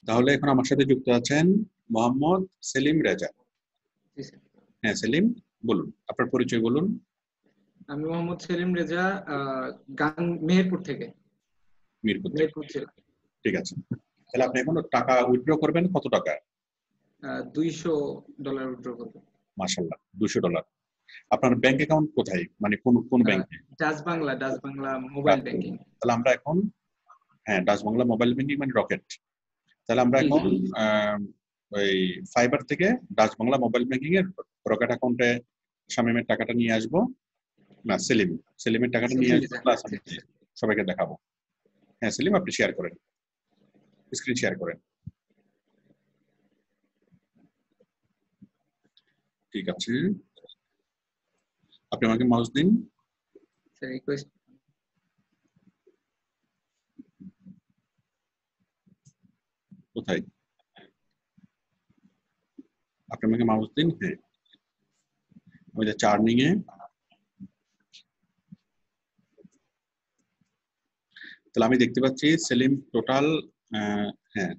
তাহলে এখন আমার সাথে যুক্ত আছেন মোহাম্মদ সেলিম রেজা। জি স্যার। হ্যাঁ সেলিম, বলুন আপনার পরিচয় বলুন। আমি মোহাম্মদ সেলিম রেজা, মেহেরপুর থেকে। মিরপুর থেকে। মেহেরপুর জেলা। ঠিক আছে, তাহলে আপনি এখন টাকা উইথড্র করবেন কত টাকা? $200 উইথড্র করবো। মাশাআল্লাহ, $200। আপনার ব্যাংক অ্যাকাউন্ট কোথায়, মানে কোন কোন ব্যাংকে? Dutch Bangla mobile banking. তাহলে আমরা এখন, হ্যাঁ ডাচ বাংলা মোবাইল ব্যাংকিং মানে রকেট। তাহলে আমরা জি এখন জি। ওই ফাইবার থেকে ডাচ বাংলা মোবাইল ব্যাংকিং এর রকেট অ্যাকাউন্টে শামীমের টাকাটা নিয়ে আসবো, না সেলিমের টাকাটা নিয়ে সেলিম আসবো, রেজা। প্লাস আমি জি স্যার। সবাইকে দেখাবো। হ্যাঁ সেলিম, আপনি শেয়ার করেন, স্ক্রিন শেয়ার করেন। ঠিক আছে, আপনি আমাকে মাউস দিন। Sir request. কোথায়? আপনি আমাকে মাউস দিন। হ্যাঁ, ওই যে চার্নিং এ। তাহলে আমি দেখতে পাচ্ছি সেলিম টোটাল, হ্যাঁ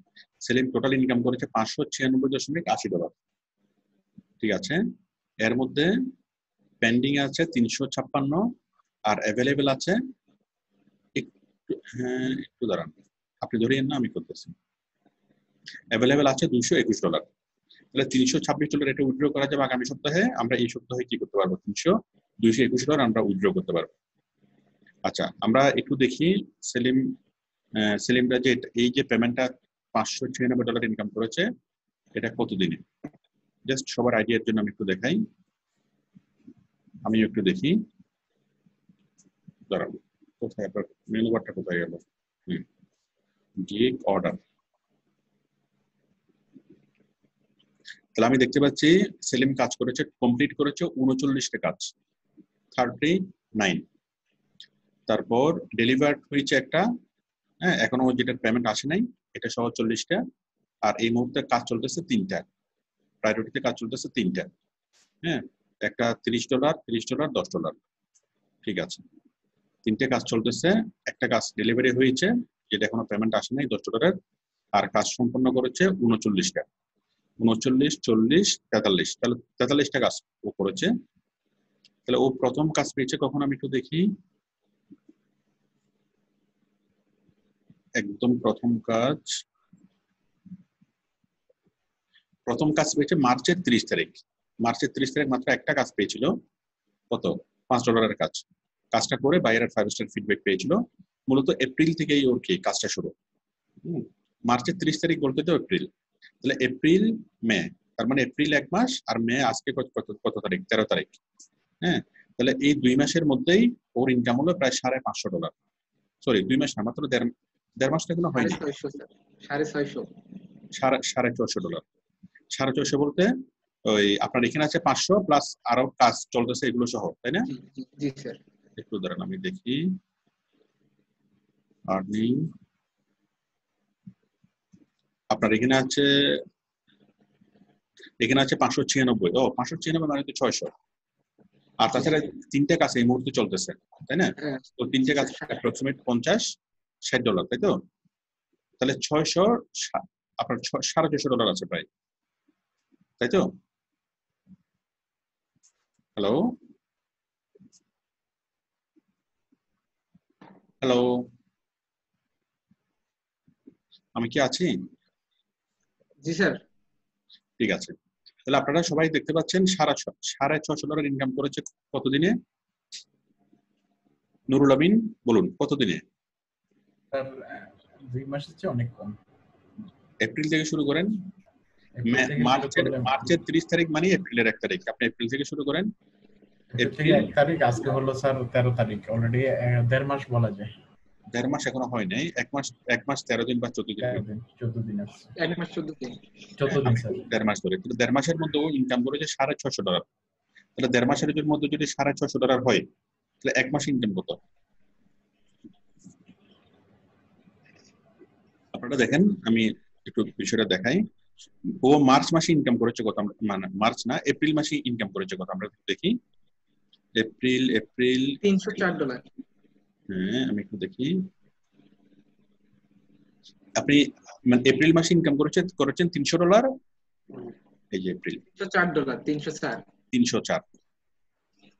সেলিম টোটাল ইনকাম করেছে $596.80। ঠিক আছে, এর মধ্যে পেন্ডিং আছে 356, আর অ্যাভেলেবেল আছে হ্যাঁ একটু দাঁড়ান, আপনি ধরিয়েন না, আমি করতেছি। অ্যাভেলেবেল আছে $221। তাহলে $326 এটা উইথড্র করা যাবে আগামী সপ্তাহে। আমরা এই সপ্তাহে কি করতে পারবো? $221 আমরা উইথড্র করতে পারবো। আচ্ছা, আমরা একটু দেখি সেলিম, সেলিমরা যে এই যে পেমেন্টটা $596 ইনকাম করেছে, এটা কতদিনে? জাস্ট সবার আইডিয়ার জন্য আমি একটু দেখাই, আমি একটু দেখি। দাঁড়াবো, কোথায় আপনার মেনু বারটা কোথায় গেল? Gig order. তাহলে আমি দেখতে পাচ্ছি সেলিম কাজ করেছে, কমপ্লিট করেছে 39টা কাজ, 39। তারপর ডেলিভার্ড হয়েছে একটা, হ্যাঁ এখনো যেটার পেমেন্ট আসে নাই, এটা সহ 40টা। আর এই মুহূর্তে কাজ চলতেছে 3টা, প্রায়োরিটিতে কাজ চলতেছে 3টা। হ্যাঁ, একটা $30, $30, $10। ঠিক আছে, 3টে কাজ চলতেছে। একটা কাজ ডেলিভারি হয়েছে, যেটা এখনো পেমেন্ট আসে নাই, $10। আর কাজ সম্পন্ন করেছে 39টা, 39, 40, 43, তাহলে 43টা কাজ ও করেছে। তাহলে ও প্রথম কাজ পেয়েছে কখন, আমি একটু দেখি। একদম প্রথম কাজ পেয়েছে মার্চের 30 তারিখ। মার্চের 30 তারিখ মাত্র একটা কাজ পেয়েছিল, কত? $5 কাজ। কাজটা করে বাইরের 5 স্টার ফিডব্যাক পেয়েছিল। মূলত এপ্রিল থেকেই ওর কি কাজটা শুরু। মার্চের 30 তারিখ বলতে তো এপ্রিল, তাহলে এপ্রিল মে, তার মানে এপ্রিল 1 মাস, আর মে আজকে কত তারিখ? 13 তারিখ। হ্যাঁ, তাহলে এই 2 মাসের মধ্যেই ওর ইনকাম হলো প্রায় $550। সরি 2 মাস না, মাত্র দেড় মাস তো এখনো হয়নি। 650 স্যার। 650। $450। 450 বলতে ওই আপনার এখানে আছে 500 প্লাস আরো কাজ চলতেছে এগুলো সহ, তাই না? জি জি জি স্যার। একটু দাঁড়ান, আমি দেখি আর্নিং। আপনার এখানে আছে 596। ও 596 মানে তো 600। আর জি তাছাড়া স্যার। 3টে কাজ এই মুহূর্তে চলতেছে, তাই না? হ্যাঁ। তো জি 3টে কাজ স্যার। অ্যাপ্রক্সিমেট $50-60, তাই তো? তাহলে 600, আপনার $650 আছে প্রায়, তাই তো? হ্যালো, হ্যালো, আমি কি আছি? জি স্যার। ঠিক আছে, তাহলে আপনারা সবাই দেখতে পাচ্ছেন $650 ইনকাম করেছে কতদিনে? নুরুল আমিন, বলুন কতদিনে? স্যার 2 মাসের চেয়ে অনেক কম। এপ্রিল থেকে শুরু করেন। এপ্রিল থেকে শুরু করলে মার্চের 30 তারিখ মানে এপ্রিলের 1 তারিখ, আপনি এপ্রিল থেকে শুরু করেন। এপ্রিল থেকে 1 তারিখ, আজকে হলো স্যার 13 তারিখ, অলরেডি 1.5 মাস বলা যায়। 1.5 মাস এখনো হয় নাই, 1 মাস 13 দিন বা 14 দিন। 14 দিন আছে। 1 মাস 14 দিন। 14 দিন স্যার। 1.5 মাস ধরে, কিন্তু 1.5 মাসের মধ্যে ও ইনকাম করেছে $650। তাহলে 1.5 মাসের মধ্যে যদি $650 হয়, তাহলে 1 মাস ইনকাম কত? আপনারা দেখেন, আমি একটু বিষয়টা দেখাই। ও মার্চ মাসে ইনকাম করেছে কত, মানে মার্চ না এপ্রিল মাসে ইনকাম করেছে কত, আমরা একটু দেখি। এপ্রিল $304। হ্যাঁ আমি একটু দেখি। আপনি মানে এপ্রিল মাসে ইনকাম করেছেন $300। এই যে এপ্রিল $304 304 304।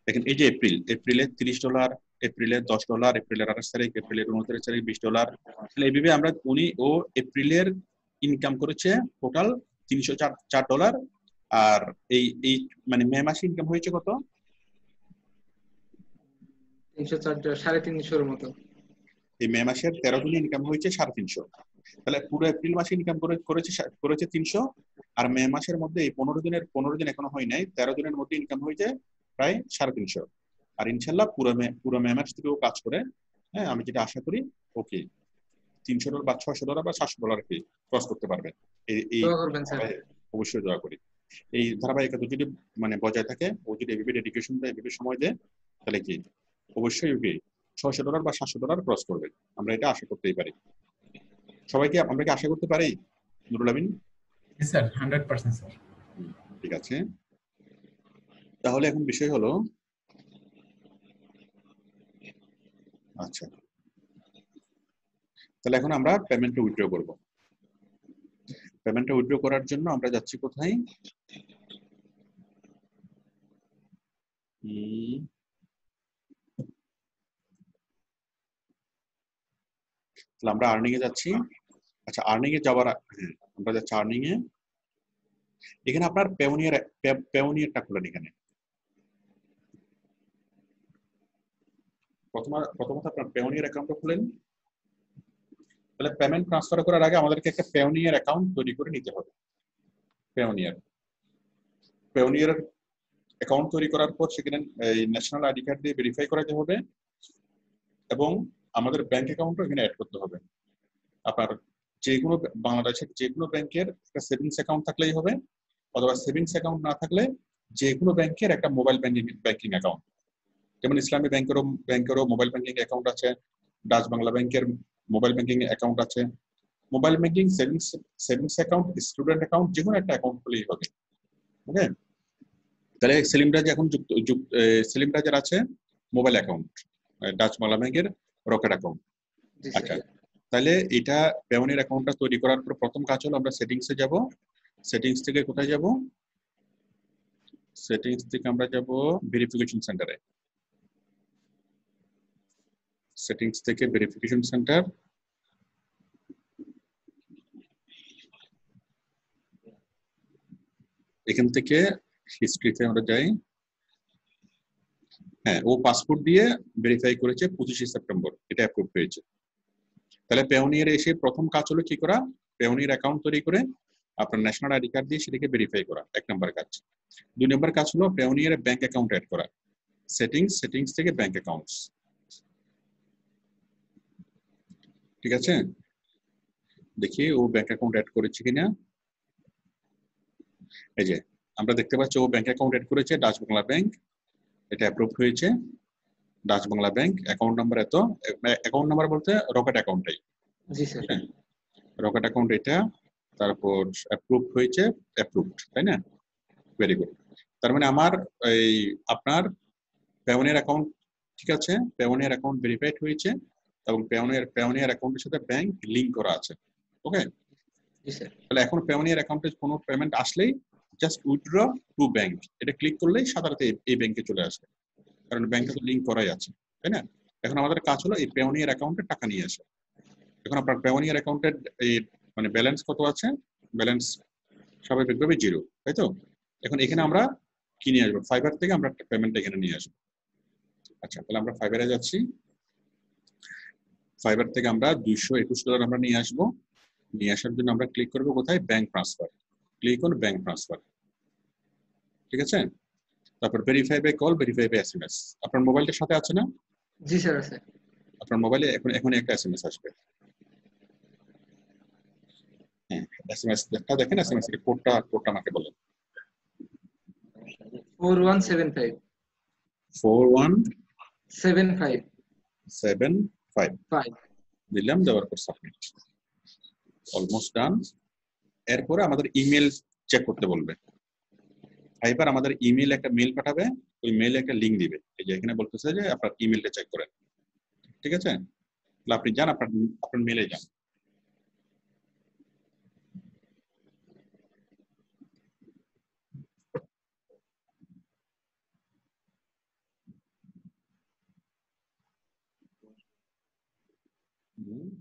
দেখেন এই যে এপ্রিলে $30, এপ্রিলে $10, এপ্রিলের 28 তারিখ, এপ্রিলের 29 তারিখ $20। তাহলে এইভাবে ও এপ্রিলের ইনকাম করেছে টোটাল $304। আর এই এই মানে মে মাসে ইনকাম হয়েছে কত? 304 350 মতো। এই মে মাসের 13 দিনে ইনকাম হয়েছে 350। তাহলে পুরো এপ্রিল মাসে ইনকাম করেছে 300। আর মে মাসের মধ্যে এই 15 দিন এখনো হয় নাই, 13 দিনের মধ্যে ইনকাম হয়েছে প্রায় 350। আর ইনশাল্লাহ পুরো মে মাস থেকেও কাজ করে, হ্যাঁ আমি যেটা আশা করি ওকে $300 বা $600 বা $700 কি ক্রস করতে পারবে। এই দোয়া করবেন স্যার। অবশ্যই দোয়া করি। এই ধারাবাহিকতা যদি মানে বজায় থাকে, ও যদি এভাবে ডেডিকেশন দেয়, এভাবে সময় দেয়, তাহলে কি অবশ্যই ওকে $600 বা $700 ক্রস করবে। আমরা এটা আশা করতেই পারি। সবাইকে আমরা কি আশা করতে পারি নুরুল আমিন? Sir 100% sir. ঠিক আছে, তাহলে এখন বিষয় হলো, আচ্ছা তাহলে এখন আমরা পেমেন্টটা উইথড্র করব। পেমেন্টটা উইথড্র করার জন্য আমরা যাচ্ছি কোথায়? তাহলে আমরা আর্নিং এ যাচ্ছি। আচ্ছা আর্নিং এ যাওয়ার আমরা যাচ্ছি আর্নিং এ। এখানে আপনার পেওনিয়ারটা খুলেন। এখানে প্রথমত আপনার পেওনিয়ার অ্যাকাউন্টটা খুলেন। তাহলে পেমেন্ট ট্রান্সফার করার আগে আমাদেরকে একটা পেওনিয়ার অ্যাকাউন্ট তৈরি করে নিতে হবে। পেওনিয়ার অ্যাকাউন্ট তৈরি করার পর সেখানে এই ন্যাশনাল আইডি কার্ড দিয়ে ভেরিফাই করাতে হবে এবং আমাদের ব্যাংক অ্যাকাউন্টও এখানে অ্যাড করতে হবে। আপনার যেগুলো বাংলাদেশের যেগুলো ব্যাংকের একটা সেভিংস অ্যাকাউন্ট থাকলেই হবে, অথবা সেভিংস অ্যাকাউন্ট না থাকলে যেগুলো ব্যাংকের একটা মোবাইল ব্যাংকিং অ্যাকাউন্ট, যেমন ইসলামী ব্যাংকেরও মোবাইল ব্যাংকিং অ্যাকাউন্ট আছে, ডাচ বাংলা ব্যাংকের মোবাইল ব্যাংকিং অ্যাকাউন্ট আছে। Mobile banking, savings account, student account, যে কোনো একটা অ্যাকাউন্ট খুলেই হবে। ওকে, তাহলে সেলিম রাজের আছে মোবাইল অ্যাকাউন্ট, ডাচ বাংলা ব্যাংকের রকেট অ্যাকাউন্ট। আচ্ছা, তাহলে এটা পেওনিয়ার অ্যাকাউন্টটা তৈরি করার পর প্রথম কাজ হলো আমরা সেটিংসে যাব। সেটিংস থেকে কোথায় যাব? সেটিংস থেকে আমরা যাব ভেরিফিকেশন সেন্টারে। সেটিংস থেকে ভেরিফিকেশন সেন্টার, এখান থেকে হিস্ট্রিতে আমরা যাই। হ্যাঁ, ও পাসপোর্ট দিয়ে ভেরিফাই করেছে 25শে সেপ্টেম্বর, এটা অ্যাপ্রুভ হয়েছে। তাহলে পেওনিয়ারে এসে প্রথম কাজ হলো কি করা? পেওনিয়ার অ্যাকাউন্ট তৈরি করে আপনার ন্যাশনাল আইডি কার্ড দিয়ে সেটাকে ভেরিফাই করা, 1 নম্বর কাজ। 2 নম্বর কাজ হলো পেওনিয়ারে ব্যাংক অ্যাকাউন্ট অ্যাড করা। সেটিংস থেকে ব্যাংক অ্যাকাউন্টস। ঠিক আছে, দেখি ও ব্যাংক অ্যাকাউন্ট অ্যাড করেছে কিনা। এই যে আমরা দেখতে পাচ্ছি ও ব্যাংক অ্যাকাউন্ট অ্যাড করেছে, ডাচ বাংলা ব্যাংক, এটা অ্যাপ্রুভ হয়েছে। Dutch Bangla bank account number এত, অ্যাকাউন্ট নাম্বার বলতে রকেট অ্যাকাউন্টটাই। জি স্যার। রকেট অ্যাকাউন্ট এটা, তারপর অ্যাপ্রুভ হয়েছে, অ্যাপ্রুভড, তাই না? Very good. তার মানে আমার এই আপনার পেওনিয়ার অ্যাকাউন্ট ঠিক আছে, পেওনিয়ার অ্যাকাউন্ট ভেরিফাইড হয়েছে এবং পেওনিয়ার অ্যাকাউন্টের সাথে ব্যাংক লিংক করা আছে। ওকে, জি স্যার। তাহলে এখন পেওনিয়ার অ্যাকাউন্টে কোনো পেমেন্ট আসলেই জাস্ট উইথড্র টু ব্যাংক এটা ক্লিক করলেই সাধারণত এই ব্যাংকে চলে আসবে, কারণ ব্যাংকে তো লিংক করাই আছে, তাই না? এখন আমাদের কাজ হলো এই পেওনিয়ার অ্যাকাউন্টে টাকা নিয়ে আসা। এখন আপনার পেওনিয়ার অ্যাকাউন্টের এই মানে ব্যালেন্স কত আছে? ব্যালেন্স স্বাভাবিকভাবে 0, তাই তো? এখন এখানে আমরা কি নিয়ে আসবো? ফাইবার থেকে আমরা একটা পেমেন্ট এখানে নিয়ে আসবো। আচ্ছা, তাহলে আমরা ফাইবারে যাচ্ছি। ফাইবার থেকে আমরা $221 আমরা নিয়ে আসবো। নিয়ে আসার জন্য আমরা ক্লিক করবো কোথায়? Bank transfer. Click on bank transfer. ঠিক আছে, তারপর verify by call, verify by SMS. আপনার মোবাইলটার সাথে আছে না? জি স্যার আছে। আপনার মোবাইলে এখন একটা এসএমএস আসবে। হ্যাঁ, এসএমএসটা দেখেন, এসএমএস এর কোডটা আমাকে বলেন। 4175 4175 দিলাম, দেওয়ার পর সাবমিট। Almost done. এরপরে আমাদের ইমেল চেক করতে বলবে। ফাইবার আমাদের ইমেল একটা মেল পাঠাবে, ওই মেলে একটা লিংক দিবে। এই যে এখানে বলতেছে যে আপনার ইমেলটা চেক করেন। ঠিক আছে, তাহলে আপনি যান, আপনার মেলে যান।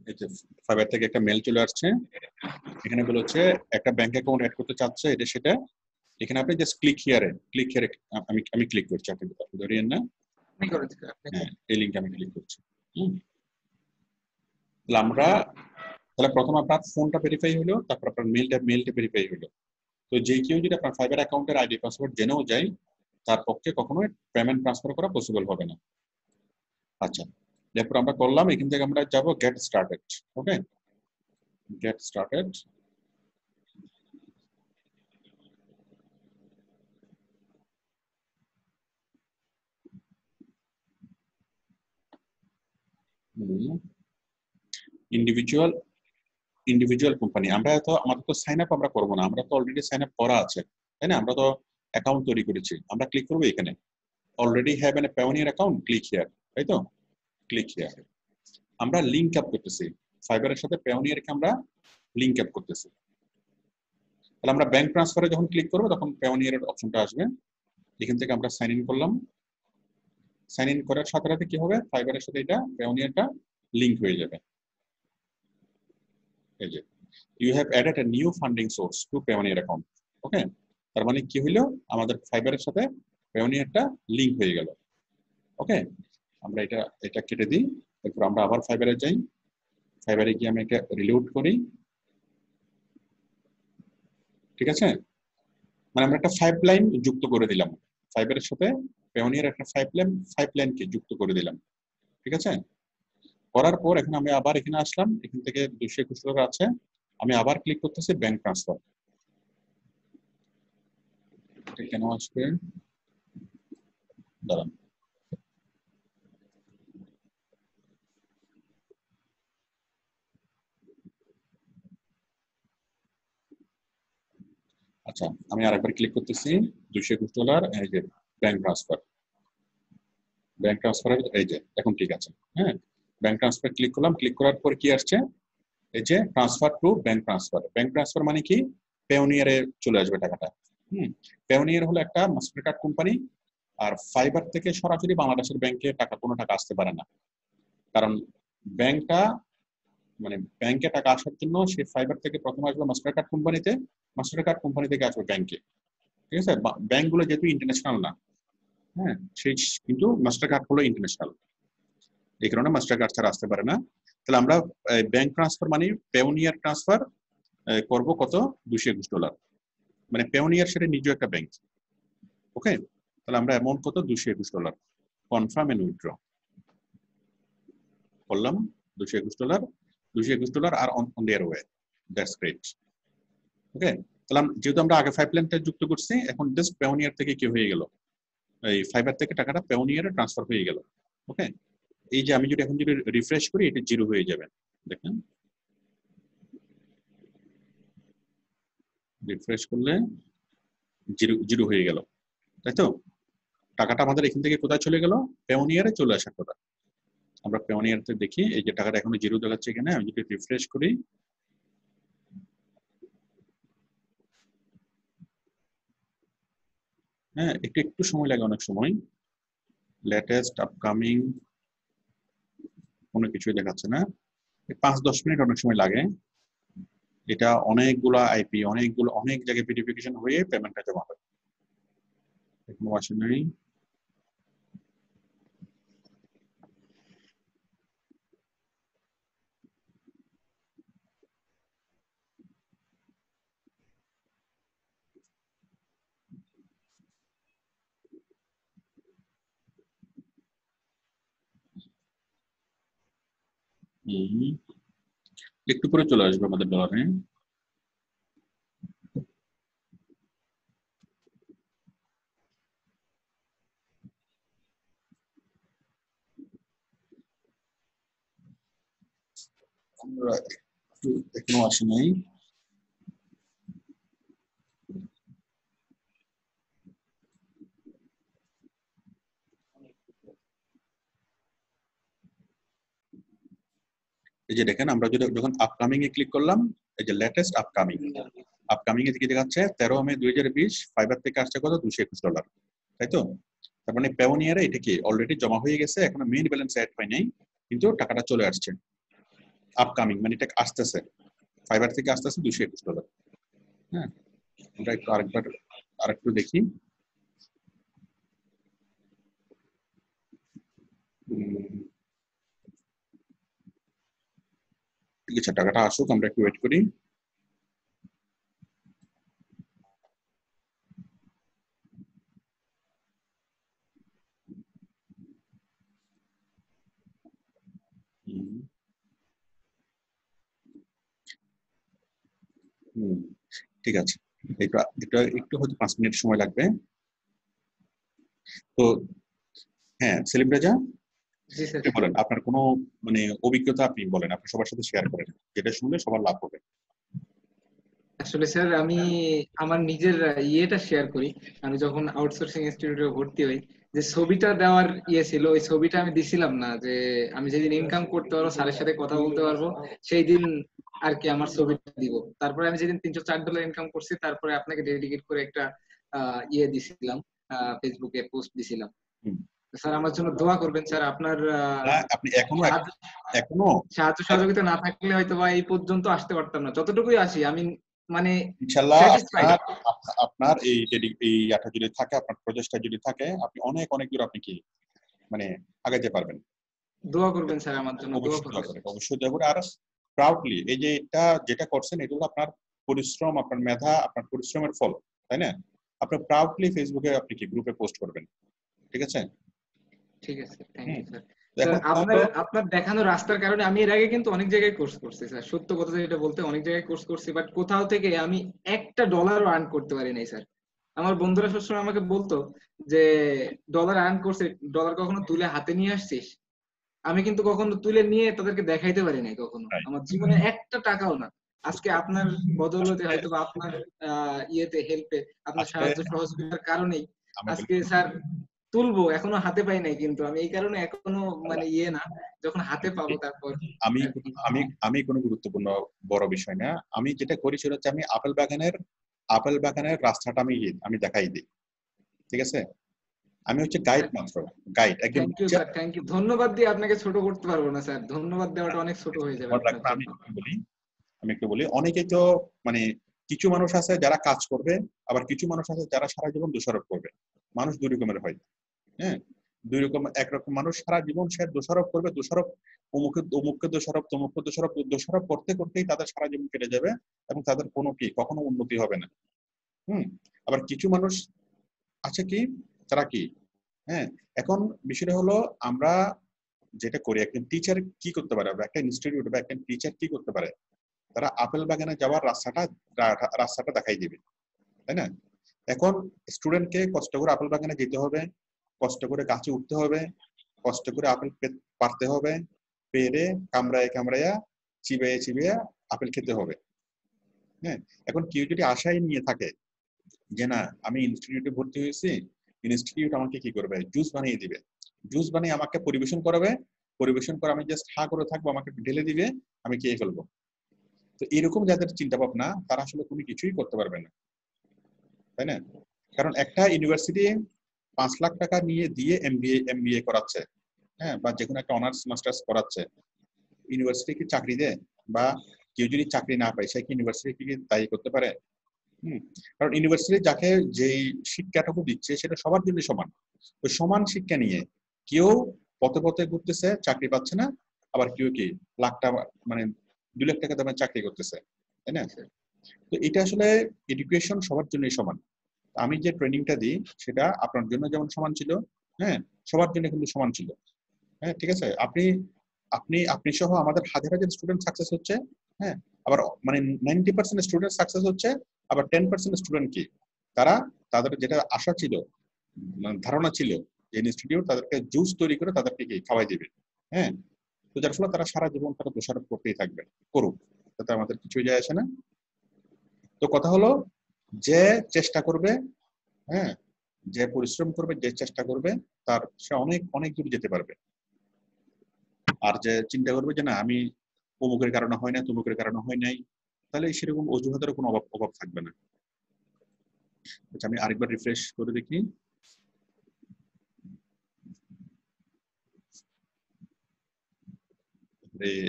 এই যে ফাইবার থেকে একটা মেল চলে আসছে, এখানে বলে হচ্ছে একটা ব্যাংক অ্যাকাউন্ট অ্যাড করতে চাচ্ছে, এটা সেটা। এখানে আপনি জাস্ট ক্লিক হিয়ারে আমি ক্লিক করছি, আপনি ধরিয়েন না। আপনি করেন স্যার, আপনি হ্যাঁ, এই লিঙ্কে আমি ক্লিক করছি। তাহলে প্রথম আপনার ফোনটা ভেরিফাই হলো, তারপর আপনার মেলটা ভেরিফাই হলো। তো যে কেউ যদি আপনার ফাইবার অ্যাকাউন্টের আইডি পাসওয়ার্ড জেনেও যায়, তার পক্ষে কখনোই পেমেন্ট ট্রান্সফার করা পসিবল হবে না। আচ্ছা, এরপর আমরা করলাম, এখান থেকে আমরা যাব গেট স্টার্টেড। ওকে, গেট স্টার্টেড। ইন্ডিভিজুয়াল কোম্পানি, আমরা তো আমাদের তো সাইন আপ আমরা করবো না, আমরা তো অলরেডি সাইন আপ করা আছে, তাই না? আমরা তো অ্যাকাউন্ট তৈরি করেছি, আমরা ক্লিক করবো এখানে already have an pioneer account, click here, তাই তো? Click here. আমরা লিংক আপ করতেছি ফাইবারের সাথে, পায়োনিয়ারকে আমরা লিংক আপ করতেছি। তাহলে আমরা ব্যাংক ট্রান্সফারে যখন ক্লিক করবো তখন পায়োনিয়ারের অপশনটা আসবে, এখান থেকে আমরা সাইন ইন করলাম। সাইন ইন করার সাথে সাথে কি হবে, ফাইবারের সাথে এটা পায়োনিয়ারটা লিংক হয়ে যাবে। এই যে you have added a new funding source to Payoneer account. ওকে, তার মানে কি হইলো, আমাদের ফাইবারের সাথে পায়োনিয়ারটা লিংক হয়ে গেল। ওকে, আমরা এটা কেটে দিই, এরপর আমরা আবার ফাইবারে যাই, ফাইবারে গিয়ে আমি এটা রিলোড করি। ঠিক আছে, মানে আমরা একটা পাইপলাইন যুক্ত করে দিলাম ফাইবারের সাথে, পায়োনিয়ার একটা পাইপলাইনকে যুক্ত করে দিলাম। ঠিক আছে, করার পর এখন আমি আবার এখানে আসলাম, এখান থেকে 221 টাকা আছে, আমি আবার ক্লিক করতেছি ব্যাংক ট্রান্সফার। কেন আসবে দাঁড়ান, আচ্ছা আমি আরেকবার ক্লিক করতেছি, $221, এই যে ব্যাংক ট্রান্সফার। ব্যাংক ট্রান্সফার এই যে এখন ঠিক আছে। হ্যাঁ, ব্যাংক ট্রান্সফার ক্লিক করলাম, ক্লিক করার পর কি আসছে, এই যে transfer to bank transfer. Bank transfer মানে কি, পায়োনিয়ারে চলে আসবে টাকাটা। পায়োনিয়ার হলো একটা মাস্টার কার্ড কোম্পানি, আর ফাইবার থেকে সরাসরি বাংলাদেশের ব্যাংকে কোনো টাকা আসতে পারে না, কারণ ব্যাংকটা মানে ব্যাংকে টাকা আসার জন্য সে ফাইবার থেকে প্রথমে আসবে মাস্টার কার্ড কোম্পানিতে, মাস্টার কার্ড কোম্পানি থেকে আসবে ব্যাংকে। ঠিক আছে, ব্যাংকগুলো যেহেতু ইন্টারন্যাশনাল না, হ্যাঁ, সেই কিন্তু মাস্টার কার্ড হলো ইন্টারন্যাশনাল, এই কারণে মাস্টার কার্ড ছাড়া আসতে পারে না। তাহলে আমরা ব্যাংক ট্রান্সফার মানে পায়োনিয়ার ট্রান্সফার করব কত, $221, মানে পায়োনিয়ার সেটা নিজেও একটা ব্যাংক। ওকে, তাহলে আমরা অ্যামাউন্ট কত, $221, কনফার্ম এন্ড উইথড্র করলাম। $221 আর on their way, that's great. Okay, তাহলে যেহেতু আমরা আগে পাইপলাইনটা যুক্ত করছি, এখন জাস্ট পায়োনিয়ার থেকে কি হয়ে গেল, এই ফাইবার থেকে টাকাটা পায়োনিয়ারে ট্রান্সফার হয়ে গেল। ওকে, এই যে আমি যদি এখন যদি রিফ্রেশ করি, এটা 0 হয়ে যাবে, দেখেন রিফ্রেশ করলে 0 হয়ে গেল, তাই তো? টাকাটা আমাদের এখান থেকে কোথায় চলে গেল, পায়োনিয়ারে চলে আসার কথা। আমরা পায়োনিয়ারতে দেখি, এই যে টাকাটা এখনো 0 দেখাচ্ছে এখানে, আমি যদি রিফ্রেশ করি, হ্যাঁ একটু সময় লাগে, অনেক সময় লেটেস্ট আপকামিং কোনো কিছুই দেখাচ্ছে না, 5-10 মিনিট অনেক সময় লাগে। এটা অনেকগুলা আইপি, অনেক জায়গায় ভেরিফিকেশন হয়ে পেমেন্টটা জমা হয়, এখনো আসে নাই। একটু পরে চলে আসবে আমাদের ডলারে। এখনো আসে নাই। এই যে দেখেন, আমরা যখন আপকামিং এ ক্লিক করলাম, এই যে লেটেস্ট আপকামিং এ দিকে দেখাচ্ছে 13 মে 2020, ফাইবার থেকে আসছে কত, $221, তাই তো? তার মানে পায়োনিয়ারে এটা কি অলরেডি জমা হয়ে গেছে, এখনো মেইন ব্যালেন্স অ্যাড হয় নাই, কিন্তু টাকাটা চলে আসছে। আপকামিং মানে এটা আসতেছে, ফাইবার থেকে আসতেছে $221। হ্যাঁ, আমরা একটু আরেকটু দেখি। ঠিক আছে, টাকাটা আসুক, আমরা একটু ওয়েট করি। ঠিক আছে, এটা এটা একটু হয়তো 5 মিনিট সময় লাগবে। তো হ্যাঁ, সেলিম রাজা, জি স্যার। আপনি বলেন আপনার কোনো মানে অভিজ্ঞতা আপনি বলেন, আপনি সবার সাথে শেয়ার করেন, যেটা শুনলে সবার লাভ হবে। আসলে স্যার আমি আমার নিজের ইয়েটা শেয়ার করি। আমি যখন আউটসোর্সিং ইনস্টিটিউটে ভর্তি হই, যে ছবিটা দেওয়ার ইয়ে ছিল, ওই ছবিটা আমি দিছিলাম না, যে আমি যেদিন ইনকাম করতে পারবো, স্যারের সাথে কথা বলতে পারবো, সেই দিন আর কি আমার ছবিটা দিব। তারপরে আমি যেদিন $304 ইনকাম করছি, তারপরে আপনাকে ডেডিকেট করে একটা ইয়ে দিছিলাম, ফেসবুকে পোস্ট দিছিলাম। হুম। স্যার আমার জন্য দোয়া করবেন স্যার। আপনার না, আপনি এখনো সাহায্য সহযোগিতা না থাকলে হয়তো বা এই পর্যন্ত আসতে পারতাম না। যতটুকুই আসি আমি মানে ইনশাল্লাহ স্যাটিসফাইড। আপনার এই আটা যদি থাকে, আপনার প্রচেষ্টা যদি থাকে, আপনি অনেক অনেক দূর আপনি কি মানে আগাইতে পারবেন। দোয়া করবেন স্যার আমার জন্য, দোয়া অবশ্যই দোয়া করবেন। করে, অবশ্যই দোয়া করে। আর প্রাউডলি এই যে যেটা করছেন, এটা হলো আপনার পরিশ্রম, আপনার মেধা, আপনার পরিশ্রমের ফল, তাই না? আপনি প্রাউডলি ফেসবুকে আপনি কি গ্রুপে পোস্ট করবেন, ঠিক আছে? ঠিক আছে, থ্যাংক ইউ স্যার। স্যার এখন আপনার আপনার দেখানো রাস্তার কারণে আমি এর আগে কিন্তু অনেক জায়গায় কোর্স করছি স্যার, সত্য কথা যেটা বলতে অনেক জায়গায় কোর্স করছি, বাট কোথাও থেকে আমি $1 আর্ন করতে পারি নাই স্যার। আমার বন্ধুরা সবসময় আমাকে বলতো যে ডলার আর্ন করছে, ডলার কখনো তুলে হাতে নিয়ে আসছিস? আমি কিন্তু কখনো তুলে নিয়ে তাদেরকে দেখাইতে পারি নাই কখনো, আমার জীবনে একটা টাকাও না। আজকে আপনার বদৌলতে হয়তো বা আপনার ইয়েতে হেল্পে, আপনার আসলে সাহায্য সহযোগিতার কারণেই আমি আজকে স্যার তুলবো, এখনো হাতে পাই নাই, কিন্তু আমি এই কারণে এখনো মানে ইয়ে না, যখন হাতে পাবো তারপর আমি আর কি। আমি আমি কোনো গুরুত্বপূর্ণ বড় বিষয় না। আমি যেটা করি সেটা হচ্ছে আমি আপেল বাগানের রাস্তাটা আমি দেখাই দিই, ঠিক আছে? আমি হচ্ছে গাইড মাত্র, গাইড, একজন thank you sir, thank you. ধন্যবাদ দিয়ে আপনাকে ছোট করতে পারবো না স্যার, ধন্যবাদ দেওয়াটা অনেক ছোট হয়ে যাবে আপনার আমি জন্য। একটু বলি, অনেকে তো মানে কিছু মানুষ আছে যারা কাজ করবে, আবার কিছু মানুষ আছে যারা সারা জীবন দোষারোপ করবে। মানুষ দুই রকমের হয়, হ্যাঁ, দুই রকম। একরকম মানুষ সারা জীবন সে দোষারোপ করবে, অমুককে দোষারোপ, তমুককে দোষারোপ করতে করতেই তাদের সারা জীবন কেটে যাবে, এবং তাদের কখনো উন্নতি হবে না। আবার কিছু মানুষ আছে কি, তারা কি, হ্যাঁ, এখন বিষয়টা হলো আমরা যেটা করি, একজন টিচার কি করতে পারে, একটা ইনস্টিটিউট বা একটা টিচার কি করতে পারে, তারা আপেল বাগানে যাওয়ার রাস্তাটা দেখাই দিবে, তাই না? এখন স্টুডেন্টকে কষ্ট করে আপেল বাগানে যেতে হবে, কষ্ট করে গাছে উঠতে হবে, কষ্ট করে আপেল পারতে হবে, পেরে কামড়াইয়া চিবিয়ে আপেল খেতে হবে। হ্যাঁ, এখন কেউ যদি আশাই নিয়ে থাকে যে না, আমি ইনস্টিটিউটে ভর্তি হয়েছি, ইনস্টিটিউট আমাকে কি করবে, জুস বানিয়ে দিবে, জুস বানিয়ে আমাকে পরিবেশন করাবে, পরিবেশন করে আমি জাস্ট হা করে থাকবো, আমাকে ঢেলে দিবে, আমি খেয়ে ফেলবো। তো এরকম যাদের চিন্তা ভাবনা, তারা আসলে কোনো কিছুই করতে পারবে না, তাই না? কারণ একটা ইউনিভার্সিটি 5 লাখ টাকা নিয়ে দিয়ে এমবিএ করাচ্ছে, হ্যাঁ, বা যে কোনো একটা অনার্স মাস্টার্স করাচ্ছে, ইউনিভার্সিটি কি চাকরি দেয়? বা কেউ যদি চাকরি না পায়, সে কি ইউনিভার্সিটি কি দায়ী করতে পারে? কারণ ইউনিভার্সিটি যাকে যেই শিক্ষাটুকু দিচ্ছে সেটা সবার জন্য সমান। ওই সমান শিক্ষা নিয়ে কেউ পথে পথে ঘুরতেছে, চাকরি পাচ্ছে না, আবার কেউ কি লাখ টাকা মানে 2 লাখ টাকা দামে চাকরি করতেছে, তাই না? তো এটা আসলে এডুকেশন সবার জন্যই সমান। আমি যে ট্রেনিংটা দিই সেটা আপনার জন্য যেমন সমান ছিল, হ্যাঁ, সবার জন্য কিন্তু সমান ছিল। হ্যাঁ, ঠিক আছে, আপনি আপনি আপনি সহ আমাদের হাজার হাজার স্টুডেন্ট সাকসেস হচ্ছে, হ্যাঁ, আবার মানে 90% স্টুডেন্ট সাকসেস হচ্ছে, আবার 10% স্টুডেন্ট কি, তারা তাদের যেটা আশা ছিল, মানে ধারণা ছিল যে ইনস্টিটিউট তাদেরকে জুস তৈরি করে তাদেরকে কি খাওয়াই দিবে, হ্যাঁ, তো যার ফলে তারা সারা জীবন তারা দোষারোপ করতেই থাকবে, করুক, তাতে আমাদের কিছুই যায় আসে না। তো কথা হলো, যে চেষ্টা করবে, হ্যাঁ, যে পরিশ্রম করবে, যে চেষ্টা করবে, তার সে অনেক অনেক দূর যেতে পারবে। আর যে চিন্তা করবে যে না, আমি অমুকের কারণে হয় না, তমুকের কারণে হয় নাই, তাহলে সেরকম অজুহাতের কোনো অভাব থাকবে না। আচ্ছা, আমি আরেকবার রিফ্রেশ করে দেখি।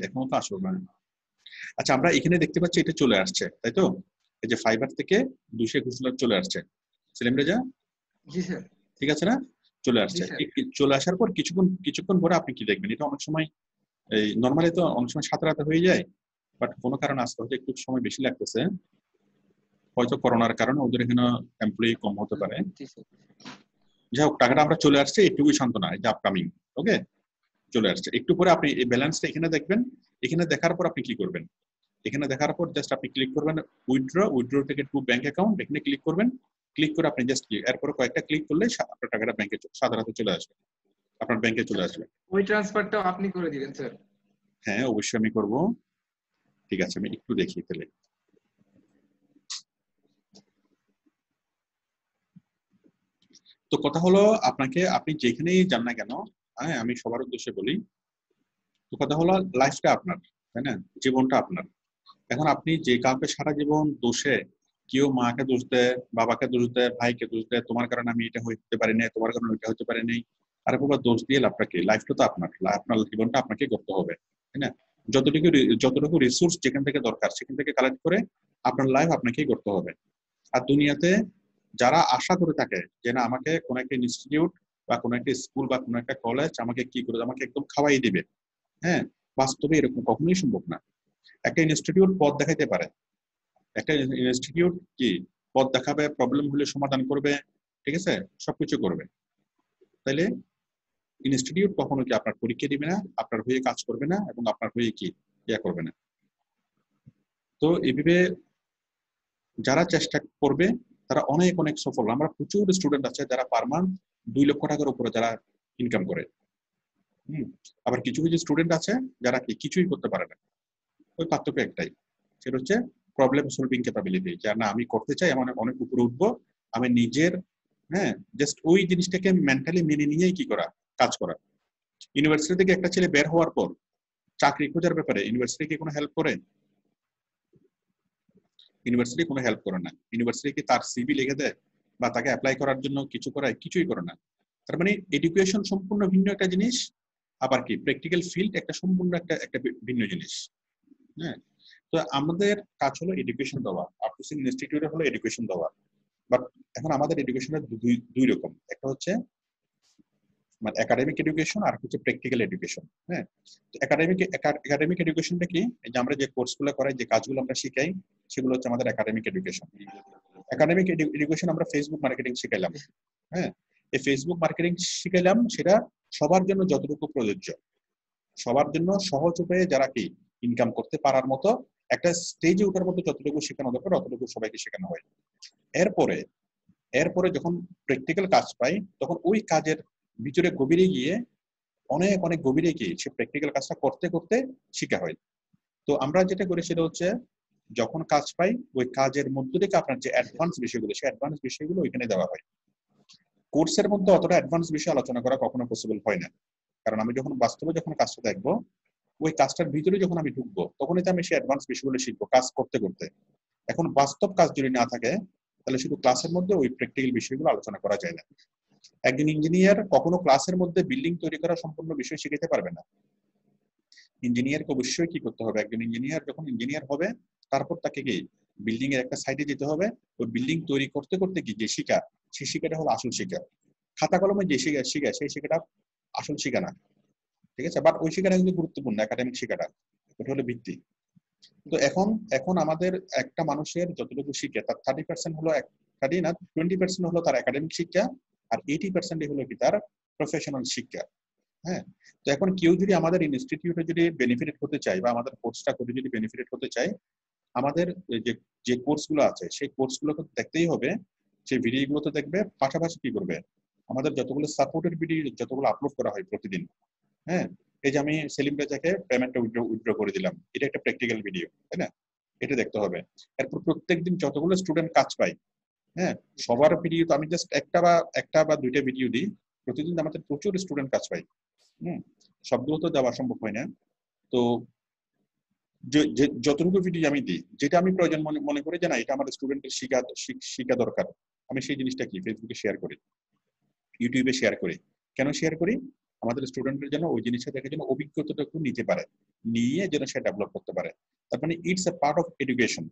এখনো তো আসলো না। আচ্ছা, আমরা এখানে দেখতে পাচ্ছি এটা চলে আসছে, তাই তো? এই যে ফাইবার থেকে 221 চলে আসছে। সেলিম রেজা, জি স্যার। ঠিক আছে না? চলে জি আসছে। স্যার। চলে আসার পর কিছুক্ষণ পরে আপনি কি দেখবেন, এটা অনেক সময় এই নর্মালি তো অনেক সময় 7 রাতে হয়ে যায়, বাট কোনো কারণে আজকে হয়তো একটু সময় বেশি লাগতেছে, হয়তো করোনার কারণে ওদের এখানে এমপ্লয়ি কম হতে পারে। জি স্যার। যাই হোক, টাকাটা আমরা চলে আসছে, এটুকুই সান্ত্বনা, এই যে আপকামিং। ওকে, চলে আসছে। একটু পরে আপনি এই ব্যালেন্সটা এখানে দেখবেন। এখানে দেখার পর আপনি কি করবেন, এখানে দেখার পর জাস্ট আপনি ক্লিক করবেন উইথড্র থেকে টু ব্যাংক অ্যাকাউন্ট, এখানে ক্লিক করবেন। ক্লিক করে আপনি জাস্ট এরপরে কয়েকটা ক্লিক করলে আপনার টাকাটা ব্যাংকে সাদা হাতে চলে আসবে, আপনার ব্যাংকে চলে আসবে। ওই ট্রান্সফারটাও আপনি করে দিবেন স্যার? হ্যাঁ, অবশ্যই আমি করব। ঠিক আছে, আমি একটু দেখি তাহলে। তো কথা হলো, আপনি যেখানেই যান না কেন, হ্যাঁ, আমি সবার উদ্দেশ্যে বলি, তো কথা হলো লাইফটা আপনার, তাই না? জীবনটা আপনার। এখন আপনি যে কাউকে সারা জীবন দোষে, কেউ মাকে দোষ দেয়, বাবাকে দোষ দেয়, ভাইকে দোষ দেয়, তোমার কারণে আমি এটা হতে পারিনি, তোমার কারণে ওইটা হতে পারিনি, আরে বাবা দোষ দিয়ে লাভটা কি? লাইফটা তো আপনার, আপনার জীবনটা আপনাকে করতে হবে, তাই না? যতটুকু রিসোর্স যেখান থেকে দরকার সেখান থেকে কালেক্ট করে আপনার লাইফ আপনাকেই করতে হবে। আর দুনিয়াতে যারা আশা করে থাকে যে না আমাকে কোনো একটা ইনস্টিটিউট বা কোনো একটা স্কুল বা কোনো একটা কলেজ আমাকে কি করে আমাকে একদম খাওয়াই দিবে, হ্যাঁ, বাস্তবে এরকম কখনোই সম্ভব না। একটা ইনস্টিটিউট পথ দেখাইতে পারে, একটা ইনস্টিটিউট কি পথ দেখাবে, প্রবলেম হলে সমাধান করবে, ঠিক আছে, সবকিছু করবে। তাইলে ইনস্টিটিউট কখনো কি আপনার পরীক্ষা দিবে না, আপনার হয়ে কাজ করবে না, এবং আপনার হয়ে কি ইয়া করবে না। তো এইভাবে যারা চেষ্টা করবে তারা অনেক অনেক সফল। আমরা প্রচুর স্টুডেন্ট আছে যারা পার মান্থ 2 লক্ষ টাকার উপরে যারা ইনকাম করে। আবার কিছু কিছু স্টুডেন্ট আছে যারা কি কিছুই করতে পারে না। ওই পার্থক্য একটাই, সেটা হচ্ছে প্রবলেম সলভিং ক্যাপাবিলিটি। যা না আমি করতে চাই, এমন অনেক উপরে উঠবো, আমি নিজের, হ্যাঁ, জাস্ট ওই জিনিসটাকে মেন্টালি মেনে নিয়েই কি করা, কাজ করা। ইউনিভার্সিটি থেকে একটা ছেলে বের হওয়ার পর চাকরি খোঁজার ব্যাপারে ইউনিভার্সিটি কি কোনো হেল্প করে? ইউনিভার্সিটি কোনো হেল্প করে না। ইউনিভার্সিটি কি তার সিভি লিখে দেয় বা তাকে অ্যাপ্লাই করার জন্য কিছু করায়? কিছুই করে না। তার মানে এডুকেশন সম্পূর্ণ ভিন্ন একটা জিনিস, আবার কি প্র্যাকটিক্যাল ফিল্ড একটা সম্পূর্ণ একটা ভিন্ন জিনিস। হ্যাঁ, তো আমাদের কাজ হলো এডুকেশন দেওয়া, আউটসোর্সিং ইনস্টিটিউটে হলো এডুকেশন দেওয়া। বাট এখন আমাদের এডুকেশনের দুই রকম, একটা হচ্ছে মানে একাডেমিক এডুকেশন আর হচ্ছে প্র্যাকটিক্যাল এডুকেশন। হ্যাঁ, একাডেমিক এডুকেশনটা কি, এই যে আমরা যে কোর্সগুলো করাই, যে কাজগুলো আমরা শিখাই, সেগুলো হচ্ছে আমাদের একাডেমিক এডুকেশন। একাডেমিক এডুকেশন আমরা ফেসবুক মার্কেটিং শিখাইলাম, হ্যাঁ, এই ফেসবুক মার্কেটিং শিখাইলাম, সেটা সবার জন্য যতটুকু প্রযোজ্য, সবার জন্য সহজ উপায়ে যারা কি ইনকাম করতে পারার মতো একটা স্টেজে ওঠার মতো যতটুকু শেখানো দরকার অতটুকু সবাইকে শেখানো হয়। এরপরে এরপরে যখন প্র্যাকটিক্যাল কাজ পাই, তখন ওই কাজের ভিতরে গভীরে গিয়ে অনেক অনেক গভীরে গিয়ে সে প্র্যাকটিক্যাল কাজটা করতে করতে শেখা হয়। তো আমরা যেটা করি সেটা হচ্ছে, যখন কাজ পাই ওই কাজের মধ্য থেকে আপনার যে অ্যাডভান্স বিষয়গুলো, সেই অ্যাডভান্স বিষয়গুলো ওইখানে দেওয়া হয়। কোর্সের মধ্যে অতটা অ্যাডভান্স বিষয় আলোচনা করা কখনো পসিবল হয় না, কারণ আমি যখন বাস্তবে যখন কাজটা দেখবো, ওই কাজটার ভিতরে যখন আমি ঢুকবো, তখনই তো আমি সেই অ্যাডভান্স বিষয়গুলো শিখবো কাজ করতে করতে। এখন বাস্তব কাজ যদি না থাকে, তাহলে শুধু ক্লাসের মধ্যে ওই প্র্যাকটিক্যাল বিষয়গুলো আলোচনা করা যায় না। একজন ইঞ্জিনিয়ার কখনো ক্লাসের মধ্যে বিল্ডিং তৈরি করা সম্পূর্ণ বিষয় শিখাতে পারবে না। ইঞ্জিনিয়ারকে অবশ্যই কি করতে হবে, একজন ইঞ্জিনিয়ার যখন ইঞ্জিনিয়ার হবে, তারপর তাকে কি বিল্ডিং এর একটা সাইডে যেতে হবে, ওই বিল্ডিং তৈরি করতে করতে কি যে শিখা, সেই শিখাটা হলো আসল শিখা। খাতা কলমে যে শিখা সেই শিখাটা আসল শিখা না, ঠিক আছে? বাট ওই শিখাটা কিন্তু গুরুত্বপূর্ণ, একাডেমিক শিখাটা, ওটা হলো ভিত্তি। তো এখন আমাদের একটা মানুষের যতটুকু শিখে তার 30% হলো 30 না 20% হলো তার একাডেমিক শিক্ষা, আর 80% হলো কি তার প্রফেশনাল শিক্ষা। হ্যাঁ, তো এখন কেউ যদি আমাদের ইনস্টিটিউটে যদি বেনিফিট হতে চায় বা আমাদের কোর্সটা করে যদি বেনিফিট হতে চায়, আমাদের যে যে কোর্সগুলো আছে সেই কোর্সগুলোকে দেখতেই হবে, সেই ভিডিওগুলো তো দেখবে, পাশাপাশি কি করবে, আমাদের যতগুলো সাপোর্টেড ভিডিও যতগুলো আপলোড করা হয় প্রতিদিন, হ্যাঁ, এই যে আমি সেলিম রেজাকে পেমেন্টটা উইথড্র করে দিলাম, এটা একটা প্র্যাকটিক্যাল ভিডিও, তাই না? এটা দেখতে হবে। এরপর প্রত্যেকদিন যতগুলো স্টুডেন্ট কাজ পায়, হ্যাঁ, সবার ভিডিও তো আমি জাস্ট একটা বা দুইটা ভিডিও দিই, প্রতিদিন আমাদের প্রচুর স্টুডেন্ট কাজ পায়। সবগুলো তো দেওয়া সম্ভব হয় না। তো যতটুকু ভিডিও আমি দিই, যেটা আমি প্রয়োজন মনে করি যে না এটা আমাদের স্টুডেন্টের শিখা দরকার, আমি সেই জিনিসটা কি ফেসবুকে শেয়ার করি, ইউটিউবে শেয়ার করি। কেন শেয়ার করি? আমাদের স্টুডেন্টের জন্য ওই জিনিসটা দেখে যেন অভিজ্ঞতাটুকু নিতে পারে, নিয়ে যেন সে ডেভেলপ করতে পারে। তার মানে it's a part of education.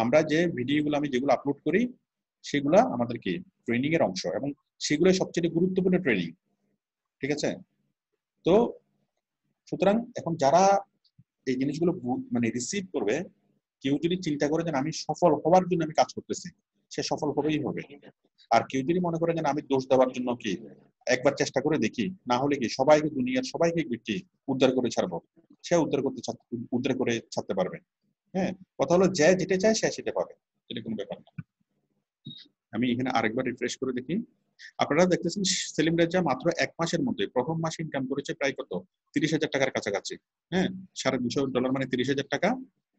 আমরা যে ভিডিওগুলো আমি যেগুলো আপলোড করি সেগুলা আমাদের কি ট্রেনিং এর অংশ, এবং সেগুলো সবচেয়ে গুরুত্বপূর্ণ ট্রেনিং। ঠিক আছে? তো সুতরাং এখন যারা এই জিনিসগুলো মানে রিসিভ করবে, কেউ যদি চিন্তা করে যে আমি সফল হওয়ার জন্য আমি কাজ করতেছি, সে সফল হবেই হবে। আর কেউ যদি মনে করে যে আমি দোষ দেওয়ার জন্য কি একবার চেষ্টা করে দেখি, না হলে কি সবাইকে দুনিয়ার সবাইকে কি উদ্ধার করে ছাড়বো, সে উদ্ধার করে ছাড়তে পারবে। হ্যাঁ, কথা হলো যে যেটা চায় সে সেটা পাবে, এটা কোনো ব্যাপার না। আমি এখানে আরেকবার রিফ্রেশ করে দেখি। আপনারা দেখতেছেন সেলিম রেজা মাত্র 1 মাসের মধ্যে প্রথম মাসে ইনকাম করেছে প্রায় কত 30,000 টাকার কাছাকাছি। হ্যাঁ, $250 মানে 30,000 টাকা।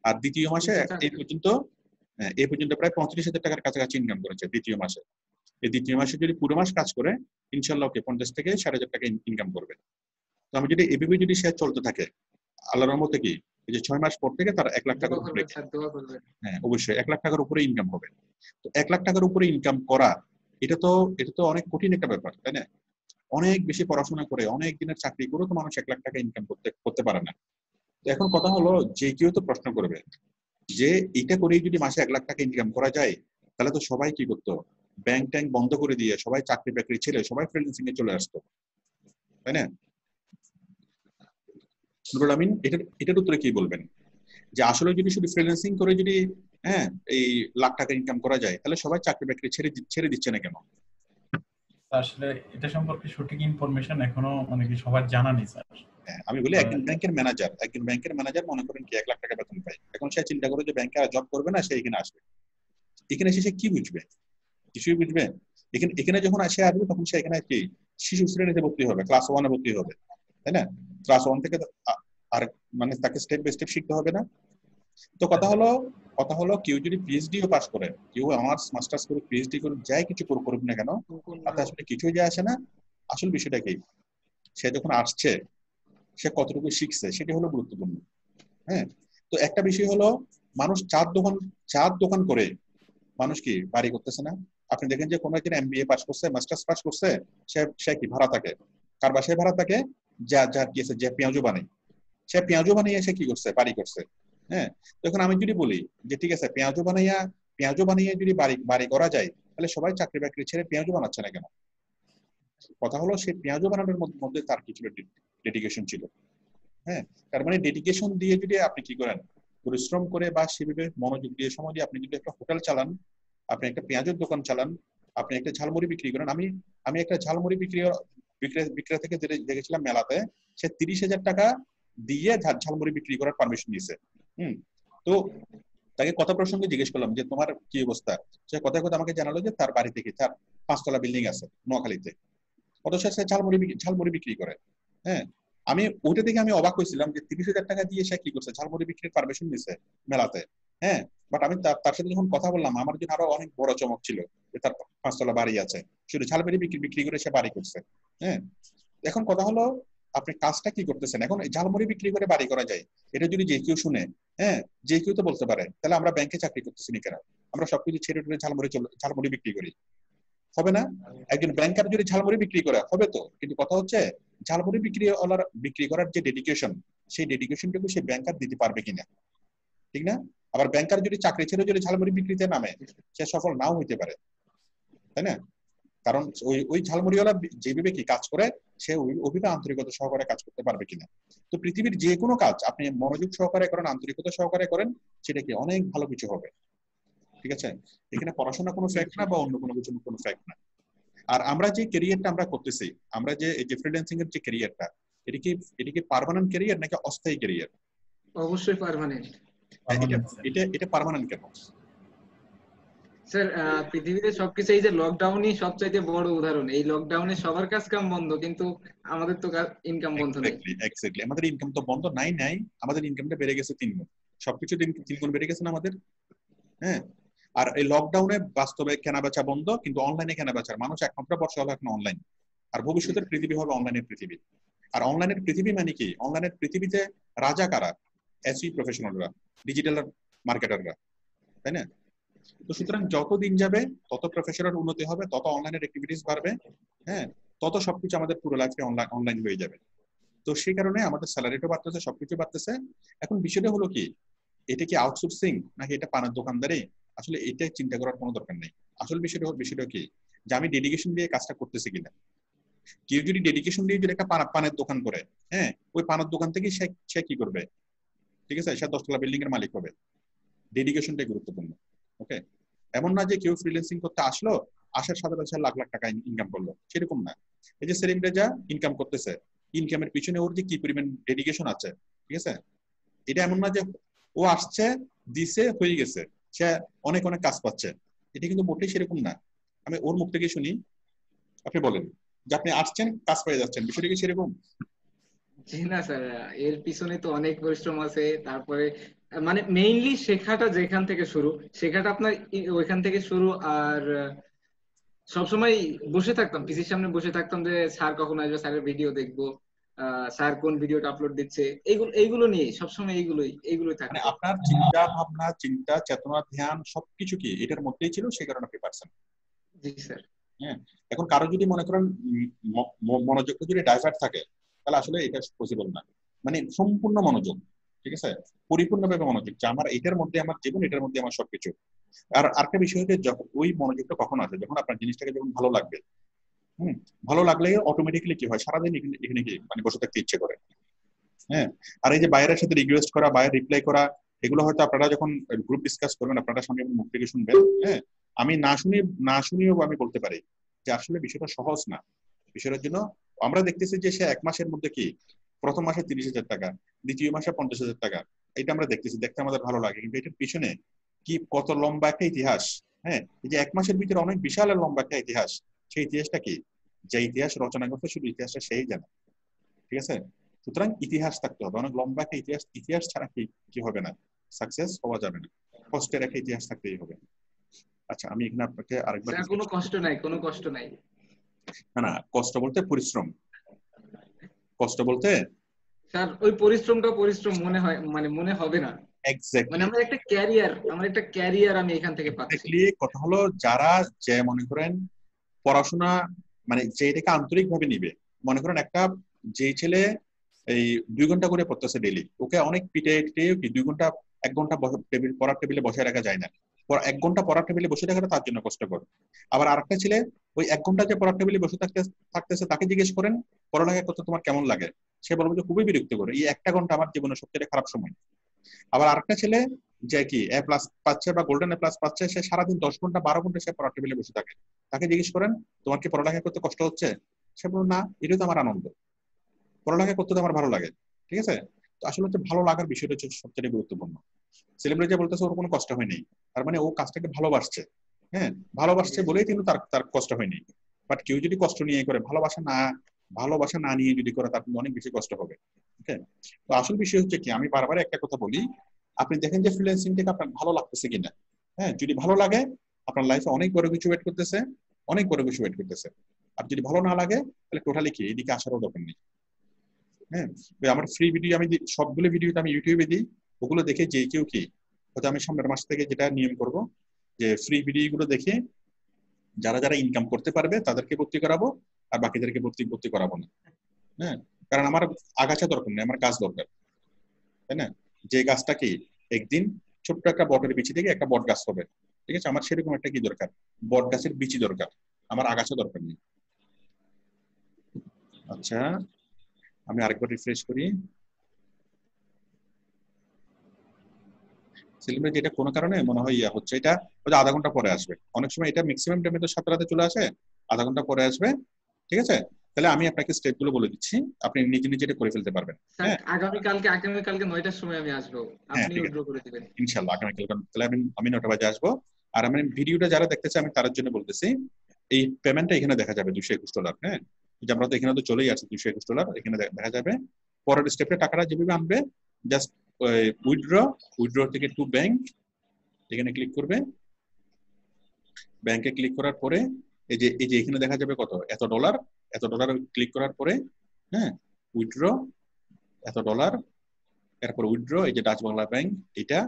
আর দ্বিতীয় মাসে এই পর্যন্ত প্রায় 35,000 টাকার কাছাকাছি ইনকাম করেছে দ্বিতীয় মাসে। এই দ্বিতীয় মাসে যদি পুরো মাস কাজ করে ইনশাল্লাহ ওকে 50 থেকে 60,000 টাকা ইনকাম করবে। তো আমি যদি এভাবে যদি সে চলতে থাকে, আল্লাহর রহমতে কি এই যে 6 মাস পর থেকে তার 1 লাখ টাকার উপরে, হ্যাঁ অবশ্যই 1 লাখ টাকার উপরে ইনকাম হবে। তো 1 লাখ টাকার উপরে ইনকাম করা এটা তো অনেক কঠিন একটা ব্যাপার, তাই না? অনেক বেশি পড়াশোনা করে অনেক দিনের চাকরি করে তো মানুষ 1 লাখ টাকা ইনকাম করতে পারে না। তো এখন কথা হলো যে কেউ তো প্রশ্ন করবে যে এটা করেই যদি মাসে 1 লাখ টাকা ইনকাম করা যায়, তাহলে তো সবাই কি করতো, ব্যাংক ট্যাঙ্ক বন্ধ করে দিয়ে সবাই চাকরি বাকরি ছেড়ে সবাই ফ্রিল্যান্সিং এ চলে আসতো, তাই না? নুরুল আমিন এটার উত্তরে কি বলবেন? যে আসলে যদি শুধু ফ্রিল্যান্সিং করে যদি হ্যাঁ এই লাখ টাকা ইনকাম করা যায়, তাহলে সবাই চাকরি বাকরি ছেড়ে দিচ্ছে না কেন? আসলে এটা সম্পর্কে সঠিক ইনফরমেশন এখনো মানে কি সবার জানা নেই স্যার। আমি বলি একজন ব্যাংকের ম্যানেজার মনে করেন কি 1 লাখ টাকা বেতন পায়, এখন সে চিন্তা করে যে ব্যাংকে আর জব করবে না, সে এখানে আসবে। এখানে এসে সে কি বুঝবে? কিছুই বুঝবে? এখানে যখন সে আসবে তখন সে এখানে কি শিশু শ্রেণীতে ভর্তি হবে, ক্লাস 1 এ ভর্তি হবে, তাই না? ক্লাস 1 থেকে আর মানে তাকে স্টেপ বাই স্টেপ শিখতে হবে না? তো কথা হলো কেউ যদি পিএইচডিও পাস করে, কেউ অনার্স মাস্টার্স করে পিএইচডি করে যাই কিছু করুক না কেন, তাতে আসলে কিছুই যায় আসে না। আসল বিষয়টা কি, সে যখন আসছে সে কতটুকু শিখছে সেটা হলো গুরুত্বপূর্ণ। হ্যাঁ, তো একটা বিষয় হলো মানুষ চার দোকান করে মানুষ কি বাড়ি করতেছে না? আপনি দেখেন যে কোনো একজন এমবিএ পাস করছে, মাস্টার্স পাস করছে, সে কি ভাড়া থাকে, কার বাসায় ভাড়া থাকে, যার কি আছে, যে পেঁয়াজু বানায়, সে পেঁয়াজু বানিয়ে সে কি করছে, বাড়ি করছে। হ্যাঁ, তখন আমি যদি বলি যে ঠিক আছে পেঁয়াজু বানিয়ে যদি বাড়ি করা যায়, তাহলে সবাই চাকরি বাকরি ছেড়ে পেঁয়াজু বানাচ্ছে না কেন? কথা হলো সে পেঁয়াজু বানানোর মধ্যে তার কিছু ডেডিকেশন ছিল। হ্যাঁ, তার মানে ডেডিকেশন দিয়ে যদি আপনি কি করেন, পরিশ্রম করে বা সেভাবে মনোযোগ দিয়ে সময় দিয়ে আপনি যদি একটা হোটেল চালান, আপনি একটা পেঁয়াজের দোকান চালান, আপনি একটা ঝালমুড়ি বিক্রি করেন। আমি একটা ঝালমুড়ি বিক্রেতা থেকে দেখেছিলাম মেলাতে, সে 30,000 টাকা দিয়ে ঝালমুড়ি বিক্রি করার পারমিশন দিয়েছে। তো তাকে কথা প্রসঙ্গে জিজ্ঞেস করলাম যে তোমার কি অবস্থা, সে কথায় কথা আমাকে জানালো যে তার বাড়ি থেকে তার 5 তলা বিল্ডিং আছে নোয়াখালীতে, অথচ সে ঝালমুড়ি বিক্রি করে। হ্যাঁ, আমি ওইটা থেকে আমি অবাক হয়েছিলাম যে 30,000 টাকা দিয়ে সে কি করছে, ঝালমুড়ি বিক্রির পারমিশন নিছে মেলাতে। হ্যাঁ, বাট আমি তার সাথে যখন কথা বললাম, আমার জন্য আরো অনেক বড় চমক ছিল যে তার 5 তলা বাড়ি আছে, শুধু ঝালমুড়ি বিক্রি করে সে বাড়ি করছে। হ্যাঁ, এখন কথা হলো আপনি কাজটা কি করতেছেন। এখন ঝালমুড়ি বিক্রি করে বাড়ি করা যায়, এটা যদি যে কেউ শুনে, হ্যাঁ যে কেউ তো বলতে পারে তাহলে আমরা ব্যাংকে চাকরি করতেছি না কেন, আমরা সবকিছু ছেড়ে ঝালমুড়ি বিক্রি করি, হবে না? একজন ব্যাংকার যদি ঝালমুড়ি বিক্রি করে হবে তো, কিন্তু কথা হচ্ছে ঝালমুড়ি বিক্রি করার যে ডেডিকেশন, সেই ডেডিকেশনটুকু সেই ব্যাংকার দিতে পারবে কিনা, ঠিক না? আবার ব্যাংকার যদি চাকরি ছেড়ে যদি ঝালমুড়ি বিক্রিতে নামে, সে সফল নাও হইতে পারে, তাই না? কারণ ওই ঝালমুড়িওয়ালা যেভাবে কি কাজ করে, সে ওইভাবে আন্তরিকতা সহকারে কাজ করতে পারবে কিনা। তো পৃথিবীর যে কোনো কাজ আপনি মনোযোগ সহকারে করেন, আন্তরিকতা সহকারে করেন, সেটা কি অনেক ভালো কিছু হবে। ঠিক আছে, এখানে পড়াশোনা কোনো ফ্যাক্ট না বা অন্য কোনো কিছু কোনো ফ্যাক্ট না। আর আমরা যে ক্যারিয়ারটা আমরা করতেছি, আমরা যে এই যে ফ্রিল্যান্সিং এর যে ক্যারিয়ারটা, এটা কি পার্মানেন্ট ক্যারিয়ার নাকি অস্থায়ী ক্যারিয়ার? অবশ্যই পার্মানেন্ট। এটা পার্মানেন্ট কেন স্যার? পৃথিবীতে সবকিছু, এই যে লকডাউনই সবচাইতে বড় উদাহরণ। এই লকডাউনে সবার কাজ কাম বন্ধ, কিন্তু আমাদের তো ইনকাম বন্ধ নেই। এক্স্যাক্টলি, আমাদের ইনকাম তো বন্ধ নাই, আমাদের ইনকামটা বেড়ে গেছে 3 গুণ, সবকিছু 3 গুণ বেড়ে গেছে না আমাদের। হ্যাঁ, আর এই লকডাউনে বাস্তবে কেনাবেচা বন্ধ, কিন্তু অনলাইনে কেনাবেচার মানুষ একমাত্র বর্ষা হলো এখন অনলাইন। আর ভবিষ্যতের পৃথিবী হবে অনলাইনের পৃথিবী। আর অনলাইনের পৃথিবী মানে কি, অনলাইনের পৃথিবীতে রাজা কারা, এসই প্রফেশনালরা, ডিজিটাল মার্কেটাররা, তাই না? তো সুতরাং যত দিন যাবে তত প্রফেশনাল উন্নতি হবে, তত অনলাইনের অ্যাক্টিভিটিস বাড়বে। হ্যাঁ, তত সবকিছু আমাদের পুরো লাইফে অনলাইন হয়ে যাবে। তো সেই কারণে আমাদের স্যালারিটাও বাড়তেছে, সবকিছু বাড়তেছে। এখন বিষয়টা হলো কি, এটা কি আউটসোর্সিং নাকি এটা পানের দোকানদারি, আসলে এটাই চিন্তা করার কোনো দরকার নেই। আসল বিষয়টা কি, যে আমি ডেডিকেশন দিয়ে কাজটা করতেছি কিনা। কেউ যদি ডেডিকেশন দিয়ে যদি একটা পানের দোকান করে, হ্যাঁ, ওই পানের দোকান থেকে সে কি করবে, ঠিক আছে, সে 10 তলা বিল্ডিং এর মালিক হবে। ডেডিকেশনটাই গুরুত্বপূর্ণ। ওকে, এমন না যে কেউ ফ্রিল্যান্সিং করতে আসলো, আসার সাথে সাথে লাখ লাখ টাকা ইনকাম করলো, সেরকম না। এই যে সেলিম রেজা ইনকাম করতেছে, ইনকামের পিছনে ওর যে কি পরিমাণ ডেডিকেশন আছে, ঠিক আছে। এটা এমন না যে ও আসছে, দিছে, হয়ে গেছে, সে অনেক অনেক কাজ পাচ্ছে, এটা কিন্তু মোটেই সেরকম না। আমি ওর মুখ থেকে শুনি, আপনি বলেন যে আপনি আসছেন, কাজ পেয়ে যাচ্ছেন, বিষয়টা কি সেরকম? জি না স্যার, এর পিছনে তো অনেক পরিশ্রম আছে। তারপরে মানে মেইনলি শেখাটা যেখান থেকে শুরু, শেখাটা আপনার ওইখান থেকে শুরু। আর সবসময় বসে থাকতাম, পিসির সামনে বসে থাকতাম যে স্যার কখন আসবে, স্যারের ভিডিও দেখবো, স্যার কোন ভিডিওটা আপলোড দিচ্ছে, এইগুলো নিয়ে সবসময় এইগুলোই মানে থাকতো। আপনার চিন্তা ভাবনা, চিন্তা চেতনা, ধ্যান সবকিছু কি এটার মধ্যেই ছিল, সেই কারণে আপনি পারছেন। জি স্যার। হ্যাঁ, এখন কারো যদি মনে করেন মনোযোগটা যদি ডাইভার্ট থাকে, তাহলে আসলে এটা পসিবল না। মানে সম্পূর্ণ মনোযোগ, ঠিক আছে, পরিপূর্ণভাবে মনোযোগ, যে আমার এটার মধ্যে আমার জীবন, এটার মধ্যে আমার সবকিছু। আর আরেকটা বিষয় হচ্ছে, যখন ওই মনোযোগটা কখন আসে, যখন আপনার জিনিসটাকে যখন ভালো লাগবে। হুম, ভালো লাগলে অটোমেটিক্যালি কি হয়, সারাদিন এখানে এখানে কি মানে বসে থাকতে ইচ্ছে করে। হ্যাঁ, আর এই যে বাইরের সাথে রিকোয়েস্ট করা, বাইরে রিপ্লাই করা, এগুলো হয়তো আপনারা যখন গ্রুপ ডিসকাস করবেন, আপনারা সঙ্গে মুখ থেকে শুনবেন। হ্যাঁ, আমি না শুনিও আমি বলতে পারি যে আসলে বিষয়টা সহজ না। বিষয়টার জন্য আমরা দেখতেছি যে সে 1 মাসের মধ্যে কি, প্রথম মাসে 30,000 টাকা, দ্বিতীয় মাসে 50,000 টাকা, এটা আমরা দেখতেছি, দেখতে আমাদের ভালো লাগে, কিন্তু এটার পিছনে কি কত লম্বা একটা ইতিহাস। হ্যাঁ, এই যে 1 মাসের ভিতরে অনেক বিশাল আর লম্বা একটা ইতিহাস, সেই ইতিহাসটা কি, যে ইতিহাস রচনা করতে শুধু ইতিহাসটা সেই জানে, ঠিক আছে। সুতরাং ইতিহাস থাকতে হবে, অনেক লম্বা একটা ইতিহাস, ইতিহাস ছাড়া কি কি হবে না, সাকসেস হওয়া যাবে না, কষ্টের একটা ইতিহাস থাকতেই হবে। আচ্ছা, আমি এখানে আপনাকে আরেকবার স্যার কোনো কষ্ট নাই, কোনো কষ্ট নাই। না না, কষ্ট বলতে পরিশ্রম, কষ্ট বলতে স্যার ওই পরিশ্রমটা পরিশ্রম মনে হয়, মানে মনে হবে না। মানে এক্স্যাক্টলি, আমার একটা ক্যারিয়ার আমি এখান থেকে পাচ্ছি। এক্স্যাক্টলি কথা হলো, যারা যে মনে করেন পড়াশোনা, মানে যে এটাকে আন্তরিক ভাবে নিবে, মনে করেন একটা, যে ছেলে এই 2 ঘন্টা করে পড়তেছে ডেইলি, ওকে অনেক পিটে টিটে কি 2 ঘন্টা, 1 ঘন্টা পড়ার টেবিলে বসে রাখা যায় না। 1 ঘন্টা পড়ার টেবিলে বসে থাকাটা তার জন্য কষ্টকর। আবার আরেকটা ছেলে ওই 1 ঘন্টা যে পড়ার টেবিলে বসে থাকতেছে, তাকে জিজ্ঞেস করেন পড়ালেখা করতে তোমার কেমন লাগে, সে বলবে যে খুবই বিরক্ত করে, এই 1 ঘন্টা আমার জীবনের সবচেয়ে খারাপ সময়। আবার আরেকটা ছেলে যে কি A+ পাচ্ছে বা গোল্ডেন A+ পাচ্ছে, সে সারাদিন 10 ঘন্টা 12 ঘন্টা সে পড়ার টেবিলে বসে থাকে, তাকে জিজ্ঞেস করেন তোমার কি পড়ালেখা করতে কষ্ট হচ্ছে, সে বলল না, এটাই তো আমার আনন্দ, পড়ালেখা করতে তো আমার ভালো লাগে। ঠিক আছে, তো আসলে হচ্ছে ভালো লাগার বিষয়টা হচ্ছে সবচেয়ে গুরুত্বপূর্ণ। সেলিব্রিটি বলতেছে ওর কোনো কষ্ট হয়নি, তার মানে ও কাজটাকে ভালোবাসছে। হ্যাঁ, ভালোবাসছে বলেই কিন্তু তার তার কষ্ট হয়নি। বাট কেউ যদি কষ্ট নিয়ে করে, ভালোবাসা না নিয়ে যদি করে, তার কিন্তু অনেক বেশি কষ্ট হবে। ওকে, তো আসল বিষয় হচ্ছে কি, আমি বারবার একটা কথা বলি, আপনি দেখেন যে ফ্রিল্যান্সিং থেকে আপনার ভালো লাগতেছে কিনা। হ্যাঁ, যদি ভালো লাগে, আপনার লাইফে অনেক বড় কিছু ওয়েট করতেছে, অনেক বড় কিছু ওয়েট করতেছে। আর যদি ভালো না লাগে, তাহলে টোটালি কি এদিকে আসারও দরকার নেই। হ্যাঁ, ওই আমার ফ্রি ভিডিও আমি সবগুলো ভিডিও আমি ইউটিউবে দিই, ওগুলো দেখে যে কেউ কি, হয়তো আমি সামনের মাস থেকে যেটা নিয়ম করব, যে ফ্রি ভিডিও গুলো দেখে যারা যারা ইনকাম করতে পারবে তাদেরকে ভর্তি করাবো, আর বাকিদেরকে ভর্তি করাবো না। হ্যাঁ, কারণ আমার আগাছা দরকার নেই, আমার কাজ দরকার, তাই না। যে গাছটা কি একদিন ছোট্ট একটা বটের বিচি থেকে একটা বট গাছ হবে, ঠিক আছে, আমার সেরকম একটা কি দরকার, বট গাছের বিচি দরকার, আমার আগাছা দরকার নেই। আচ্ছা, আমি আরেকবার রিফ্রেশ করি। সেলিব্রেট এটা কোনো কারণে মনে হয় ইয়া হচ্ছে, এটা হয়তো আধা ঘন্টা পরে আসবে, অনেক সময় এটা ম্যাক্সিমাম টাইমে তো 7 রাতে চলে আসে, আধা ঘন্টা পরে আসবে। ঠিক আছে, তাহলে আমি আপনাকে স্টেপ গুলো বলে দিচ্ছি, আপনি নিজে নিজে এটা করে ফেলতে পারবেন। স্যার হ্যাঁ, আগামীকালকে 9টার সময় আমি আসবো, হ্যাঁ, আপনি ঠিক আছে, উইথড্র করে দিবেন। ইনশাল্লাহ আগামীকাল, তাহলে আমি 9টা বাজে আসবো। আর আমি ভিডিওটা যারা দেখতেছে আমি তার জন্য বলতেছি, এই পেমেন্টটা এখানে দেখা যাবে $221। হ্যাঁ, যে আমরা তো এখানে তো চলেই আসি, $221 এখানে দেখা যাবে। পরের স্টেপে টাকাটা যেভাবে আনবে, জাস্ট উইথড্র থেকে টু ব্যাংক, এখানে ক্লিক করবে। ব্যাংকে ক্লিক করার পরে এই যে এখানে দেখা যাবে কত, $এত ক্লিক করার পরে, হ্যাঁ, উইথড্র $এত, এরপর উইথড্র, এই যে ডাচ বাংলা ব্যাংক, এটা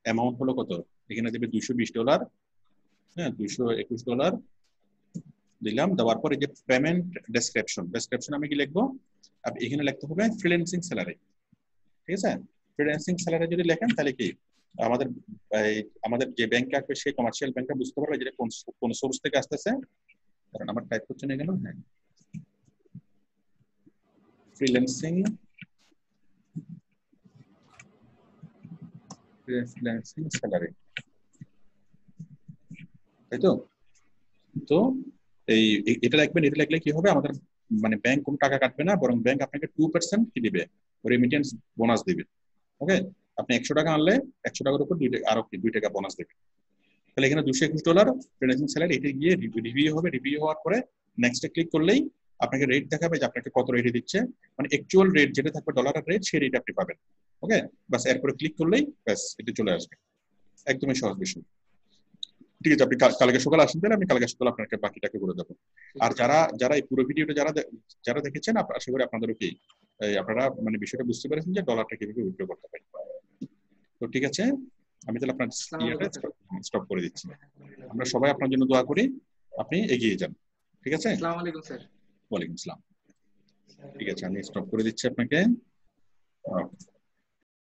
অ্যামাউন্ট হলো কত, এখানে দেবে $220। হ্যাঁ, $221, দিলাম, দেওয়ার পর এই যে পেমেন্ট ডেসক্রিপশন আমি কি লিখবো, এখানে লিখতে হবে ফ্রিল্যান্সিং স্যালারি। ঠিক আছে, ফ্রিল্যান্সিং স্যালারি যদি লেখেন তাহলে কি আমাদের আমাদের যে ব্যাংকে আসবে সেই কমার্শিয়াল ব্যাংকটা বুঝতে পারবে যে কোন সোর্স থেকে আসতেছে। কারণ আমার টাইপ করছে না কেন, হ্যাঁ ফ্রিল্যান্সিং স্যালারি, তাই তো। তো এটা লিখবেন, এটা লিখলে কি হবে আমাদের মানে ব্যাংক কোনো টাকা কাটবে না, বরং ব্যাংক আপনাকে 2% কি দিবে, রেমিটেন্স বোনাস দিবে। ওকে, আপনি 100 টাকা আনলে 100 টাকার উপর আরো 2 টাকা বোনাস দেবে। তাহলে এখানে $221 ফ্রিল্যান্সিং স্যালারি, এটা গিয়ে রিভিউ হবে। রিভিউ হওয়ার পরে নেক্সটে ক্লিক করলেই আপনাকে রেট দেখাবে যে আপনাকে কত রেটে দিচ্ছে, মানে অ্যাকচুয়াল রেট যেটা থাকবে ডলারের রেট, সেই রেট আপনি পাবেন। ওকে, বাস এরপরে ক্লিক করলেই ব্যাস এটা চলে আসবে। একদমই সহজ বিষয়। ঠিক আছে, আপনি কালকে সকালে আসেন, তাহলে আমি কালকে সকালে আপনাকে বাকিটাকে করে দেবো। আর যারা এই পুরো ভিডিওটা যারা দেখেছেন, আশা করি আপনাদেরও কি আপনারা মানে বিষয়টা বুঝতে পেরেছেন যে ডলারটা কিভাবে উইথড্র করতে পারি। তো ঠিক আছে, আমি তাহলে আপনার স্টপ করে দিচ্ছি। আমরা সবাই আপনার জন্য দোয়া করি, আপনি এগিয়ে যান। ঠিক আছে, আসসালামু আলাইকুম স্যার। ওয়ালাইকুম আসসালাম। ঠিক আছে, আমি স্টপ করে দিচ্ছি আপনাকে।